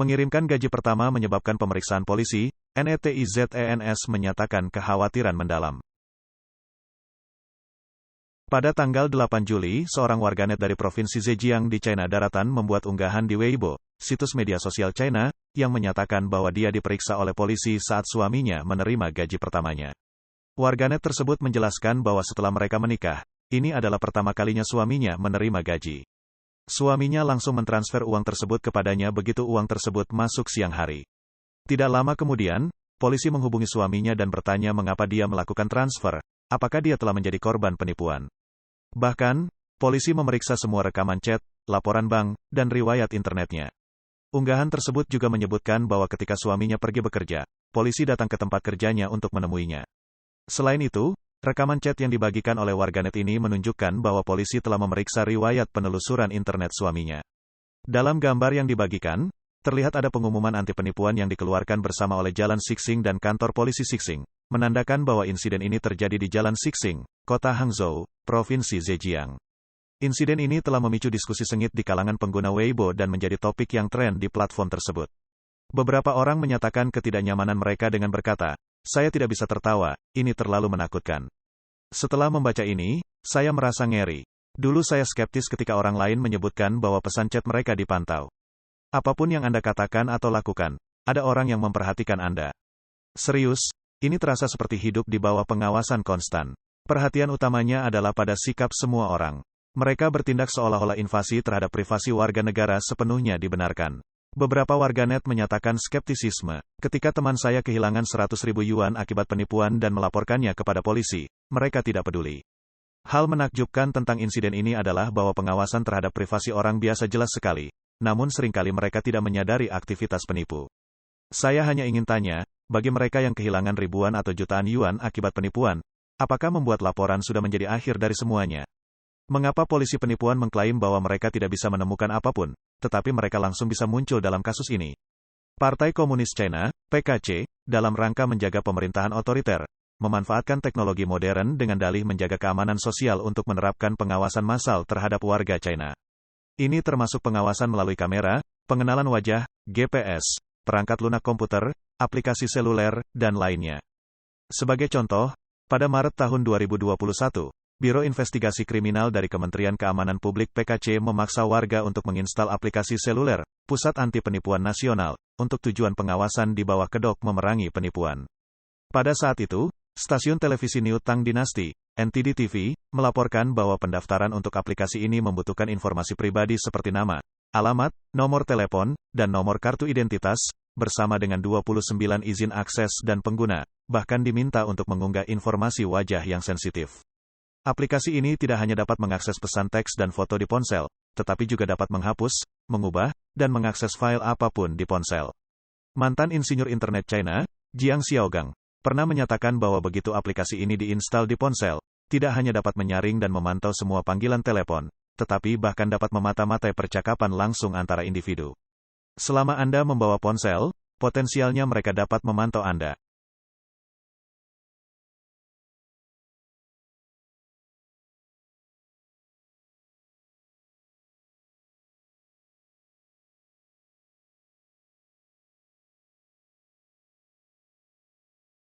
Mengirimkan gaji pertama menyebabkan pemeriksaan polisi, NETIZENS menyatakan kekhawatiran mendalam. Pada tanggal 8 Juli, seorang warganet dari Provinsi Zhejiang di China Daratan membuat unggahan di Weibo, situs media sosial China, yang menyatakan bahwa dia diperiksa oleh polisi saat suaminya menerima gaji pertamanya. Warganet tersebut menjelaskan bahwa setelah mereka menikah, ini adalah pertama kalinya suaminya menerima gaji. Suaminya langsung mentransfer uang tersebut kepadanya begitu uang tersebut masuk siang hari. Tidak lama kemudian, polisi menghubungi suaminya dan bertanya mengapa dia melakukan transfer, apakah dia telah menjadi korban penipuan. Bahkan, polisi memeriksa semua rekaman chat, laporan bank, dan riwayat internetnya. Unggahan tersebut juga menyebutkan bahwa ketika suaminya pergi bekerja, polisi datang ke tempat kerjanya untuk menemuinya. Selain itu, rekaman chat yang dibagikan oleh warganet ini menunjukkan bahwa polisi telah memeriksa riwayat penelusuran internet suaminya. Dalam gambar yang dibagikan, terlihat ada pengumuman anti penipuan yang dikeluarkan bersama oleh Jalan Xixing dan kantor polisi Xixing, menandakan bahwa insiden ini terjadi di Jalan Xixing, Kota Hangzhou, Provinsi Zhejiang. Insiden ini telah memicu diskusi sengit di kalangan pengguna Weibo dan menjadi topik yang tren di platform tersebut. Beberapa orang menyatakan ketidaknyamanan mereka dengan berkata, "Saya tidak bisa tertawa, ini terlalu menakutkan. Setelah membaca ini, saya merasa ngeri. Dulu saya skeptis ketika orang lain menyebutkan bahwa pesan chat mereka dipantau. Apapun yang Anda katakan atau lakukan, ada orang yang memperhatikan Anda. Serius, ini terasa seperti hidup di bawah pengawasan konstan. Perhatian utamanya adalah pada sikap semua orang. Mereka bertindak seolah-olah invasi terhadap privasi warga negara sepenuhnya dibenarkan." Beberapa warganet menyatakan skeptisisme, ketika teman saya kehilangan 100.000 yuan akibat penipuan dan melaporkannya kepada polisi, mereka tidak peduli. Hal menakjubkan tentang insiden ini adalah bahwa pengawasan terhadap privasi orang biasa jelas sekali, namun seringkali mereka tidak menyadari aktivitas penipu. Saya hanya ingin tanya, bagi mereka yang kehilangan ribuan atau jutaan yuan akibat penipuan, apakah membuat laporan sudah menjadi akhir dari semuanya? Mengapa polisi penipuan mengklaim bahwa mereka tidak bisa menemukan apapun, tetapi mereka langsung bisa muncul dalam kasus ini? Partai Komunis China, PKC, dalam rangka menjaga pemerintahan otoriter, memanfaatkan teknologi modern dengan dalih menjaga keamanan sosial untuk menerapkan pengawasan massal terhadap warga China. Ini termasuk pengawasan melalui kamera, pengenalan wajah, GPS, perangkat lunak komputer, aplikasi seluler, dan lainnya. Sebagai contoh, pada Maret tahun 2021, Biro Investigasi Kriminal dari Kementerian Keamanan Publik PKC memaksa warga untuk menginstal aplikasi seluler, Pusat Anti Penipuan Nasional, untuk tujuan pengawasan di bawah kedok memerangi penipuan. Pada saat itu, stasiun televisi New Tang Dynasty, NTD TV, melaporkan bahwa pendaftaran untuk aplikasi ini membutuhkan informasi pribadi seperti nama, alamat, nomor telepon, dan nomor kartu identitas, bersama dengan 29 izin akses dan pengguna, bahkan diminta untuk mengunggah informasi wajah yang sensitif. Aplikasi ini tidak hanya dapat mengakses pesan teks dan foto di ponsel, tetapi juga dapat menghapus, mengubah, dan mengakses file apapun di ponsel. Mantan insinyur internet China, Jiang Xiaogang, pernah menyatakan bahwa begitu aplikasi ini diinstal di ponsel, tidak hanya dapat menyaring dan memantau semua panggilan telepon, tetapi bahkan dapat memata-matai percakapan langsung antara individu. Selama Anda membawa ponsel, potensialnya mereka dapat memantau Anda.